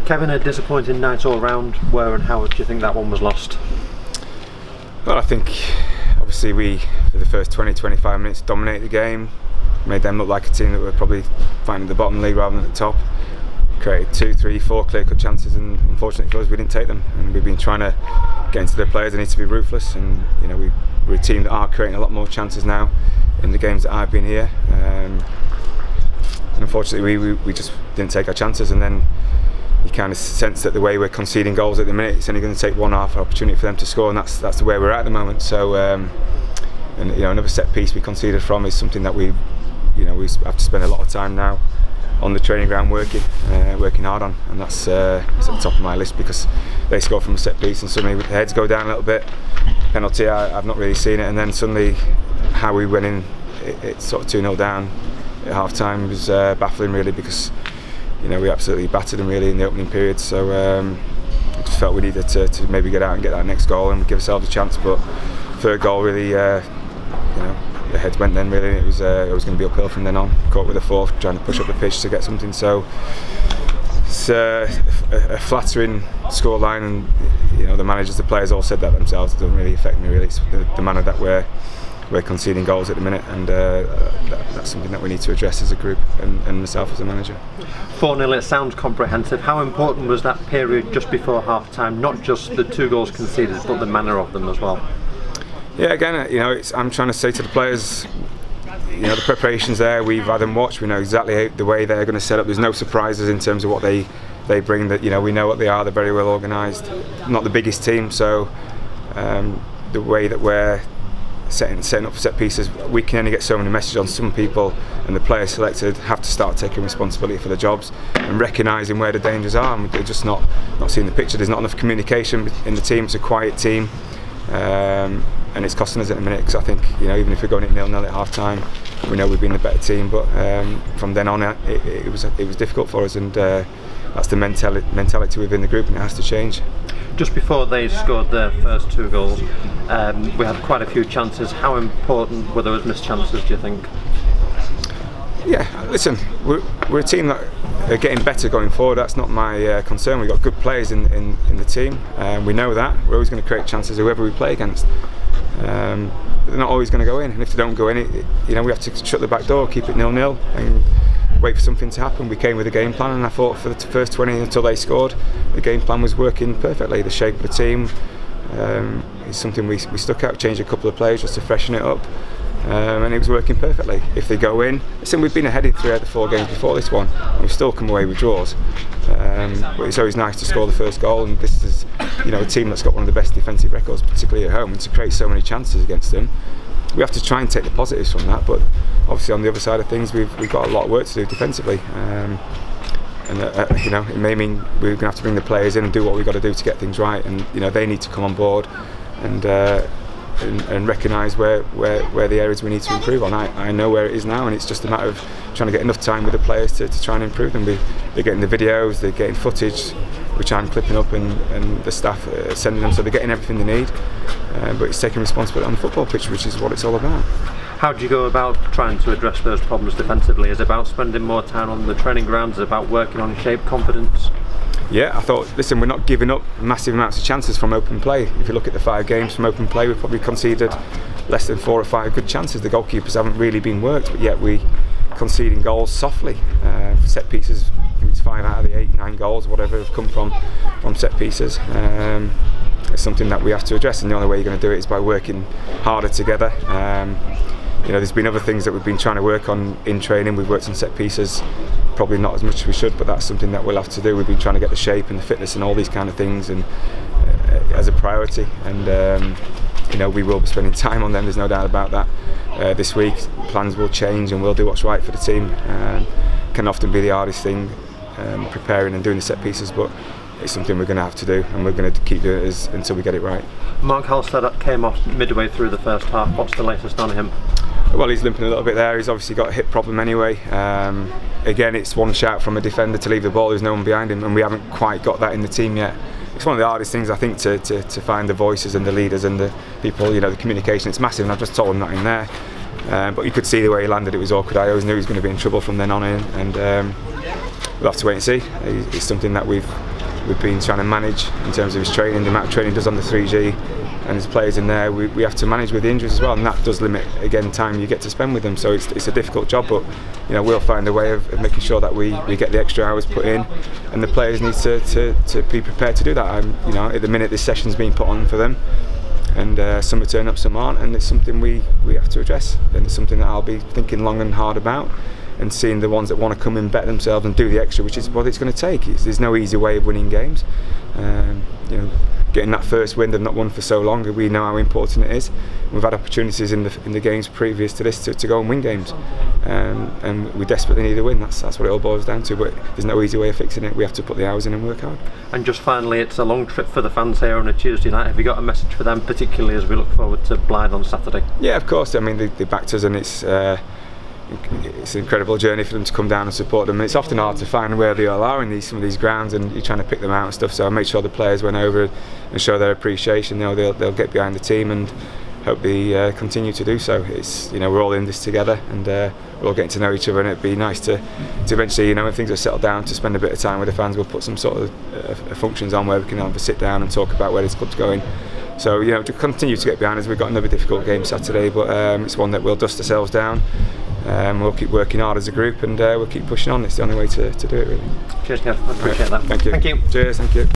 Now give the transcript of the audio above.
Kevin, a disappointing night all round. Where and how do you think that one was lost? Well, I think obviously we, for the first 20-25 minutes, dominated the game, made them look like a team that were probably fighting at the bottom of the league rather than at the top. Created 2, 3, 4 clear-cut chances, and unfortunately for us, we didn't take them. And we've been trying to get into their players. They need to be ruthless, and you know we're a team that are creating a lot more chances now in the games that I've been here. And unfortunately, we just didn't take our chances, and then you kind of sense that the way we're conceding goals at the minute, it's only going to take one half opportunity for them to score, and that's the way we're at the moment. So, and you know, another set piece we conceded from is something that we have to spend a lot of time now on the training ground working hard on, and that's it's at the top of my list because they score from a set piece and suddenly the heads go down a little bit. Penalty, I've not really seen it, and then suddenly how we went in, it's sort of 2-0 down at half time was baffling really, because you know we absolutely battered them really in the opening period. So I just felt we needed to maybe get out and get that next goal and give ourselves a chance. But third goal really, you know, the heads went then really. It was going to be uphill from then on. Caught with a fourth, trying to push up the pitch to get something. So it's a flattering scoreline, and you know the managers, the players all said that themselves. It doesn't really affect me really. It's the manner that we're conceding goals at the minute, and that's something that we need to address as a group, and myself as a manager. 4-0, it sounds comprehensive. How important was that period just before half time? Not just the 2 goals conceded, but the manner of them as well. Yeah, again, you know, I'm trying to say to the players, you know, the preparation's there. We've had them watch. We know exactly the way they're going to set up. There's no surprises in terms of what they bring. That, you know, we know what they are. They're very well organised. Not the biggest team, so the way that we're setting up set pieces, we can only get so many messages on. Some people and the players selected have to start taking responsibility for the jobs and recognising where the dangers are. And they're just not seeing the picture. There's not enough communication in the team. It's a quiet team. And it's costing us at the minute, because I think, you know, even if we're going at 0-0 at half time, we know we've been the better team, but from then on it was difficult for us, and that's the mentality within the group, and it has to change. Just before they scored their first 2 goals, we had quite a few chances. How important were those missed chances, do you think? Yeah, listen, we're a team that are getting better going forward. That's not my concern. We've got good players in the team, we know that. We're always going to create chances whoever we play against. They're not always going to go in, and if they don't go in, you know, we have to shut the back door, keep it 0-0 and wait for something to happen. We came with a game plan, and I thought for the first 20 until they scored, the game plan was working perfectly. The shape of the team is something we stuck out, changed a couple of players just to freshen it up, and it was working perfectly. If they go in, listen, we've been ahead in 3 out of the 4 games before this one, and we've still come away with draws. But it's always nice to score the first goal, and this is, you know, a team that's got one of the best defensive records, particularly at home, and to create so many chances against them, we have to try and take the positives from that. But obviously on the other side of things, we've got a lot of work to do defensively, and you know, it may mean we're going to have to bring the players in and do what we've got to do to get things right, and you know, they need to come on board and recognise where the areas we need to improve on. I know where it is now, and it's just a matter of trying to get enough time with the players to try and improve them. They're getting the videos, they're getting footage, which I'm clipping up, and the staff are sending them, so they're getting everything they need. But it's taking responsibility on the football pitch, which is what it's all about. How do you go about trying to address those problems defensively? Is it about spending more time on the training grounds? Is it about working on shape, confidence? Yeah, I thought, listen, we're not giving up massive amounts of chances from open play. If you look at the 5 games from open play, we've probably conceded less than 4 or 5 good chances. The goalkeepers haven't really been worked, but yet we conceding goals softly. Set pieces, I think it's 5 out of the 8, 9 goals, whatever, have come from set pieces. It's something that we have to address, and the only way you're going to do it is by working harder together. You know, there's been other things that we've been trying to work on in training. We've worked on set pieces, probably not as much as we should, but that's something that we'll have to do. We've been trying to get the shape and the fitness and all these kind of things, and as a priority. And you know, we will be spending time on them. There's no doubt about that. This week, plans will change, and we'll do what's right for the team. Can often be the hardest thing, preparing and doing the set pieces, but it's something we're going to have to do, and we're going to keep doing it until we get it right. Mark Halstead came off midway through the first half. What's the latest on him? Well, he's limping a little bit there. He's obviously got a hip problem anyway. Again, it's one shout from a defender to leave the ball. There's no one behind him, and we haven't quite got that in the team yet. It's one of the hardest things, I think, to find the voices and the leaders and the people, you know, the communication. It's massive, and I've just told him that in there. But you could see the way he landed. It was awkward. I always knew he was going to be in trouble from then on in, and we'll have to wait and see. It's something that we've we've been trying to manage in terms of his training, the amount of training he does on the 3G, and his players in there. We have to manage with the injuries as well, and that does limit again time you get to spend with them. So it's a difficult job, but we'll find a way of making sure that we get the extra hours put in, and the players need to be prepared to do that. At the minute this session's being put on for them, and some are turning up, some aren't, and it's something we have to address, and it's something that I'll be thinking long and hard about, and seeing the ones that want to come in, better themselves and do the extra, which is what it's going to take. There's no easy way of winning games. Getting that first win, they've not won for so long, we know how important it is. We've had opportunities in the games previous to this to go and win games, and we desperately need a win. That's what it all boils down to, but there's no easy way of fixing it. We have to put the hours in and work hard. And just finally, it's a long trip for the fans here on a Tuesday night. Have you got a message for them, particularly as we look forward to Blythe on Saturday? Yeah, of course. I mean, they backed us, and it's an incredible journey for them to come down and support them. And it's often hard to find where they all are in some of these grounds, and you're trying to pick them out and stuff. So I made sure the players went over and show their appreciation. They'll get behind the team, and hope they continue to do so. It's we're all in this together, and we're all getting to know each other, and it'd be nice to eventually, when things are settled down, to spend a bit of time with the fans. We'll put some sort of functions on where we can have a sit down and talk about where this club's going. So to continue to get behind us. We've got another difficult game Saturday, but it's one that we'll dust ourselves down. We'll keep working hard as a group, and we'll keep pushing on. It's the only way to do it, really. Cheers, Kev. I appreciate that. Thank you. Thank you. Cheers. Thank you.